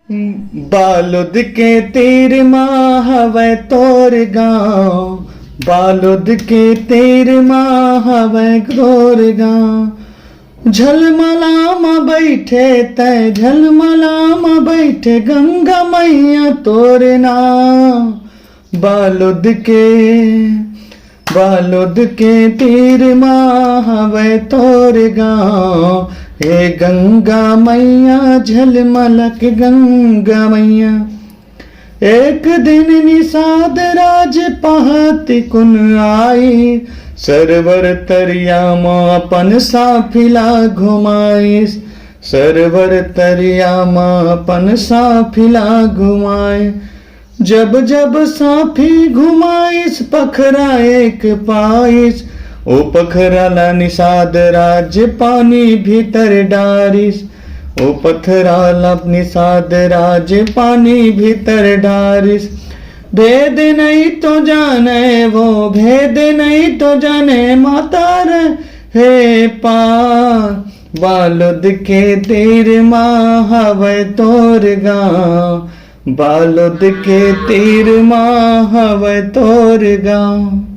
बालुद के तीर माँ हवे तोर गाँव, बालुद के तीर माँ हवे तोर गाँव। झलमला में बैठे तय झलमला में बैठे गंगा मैया तोर नाम। बालुद के तीर माँ हवे तोर गाँव, हे गंगा मैया झलमलक गंगा मैया। एक दिन निषाद राज पहाती कुन आई, सरवर तरिया माँ अपन साफिला घुमाइस, सरवर तरिया माँ अपन साफिला घुमाए। जब जब साफी घुमाइस पखरा एक पाइस, ओ पखराला निषाद राज पानी भीतर डारिस, ओ पथराला निषाद राज पानी भीतर डारिस। भेद नहीं तो जाने वो, भेद नहीं तो जाने माता हे पार। बालुद के तीर माँ हवे तोर गाँव, बालुद के तीर माँ हवे तोर गाँव।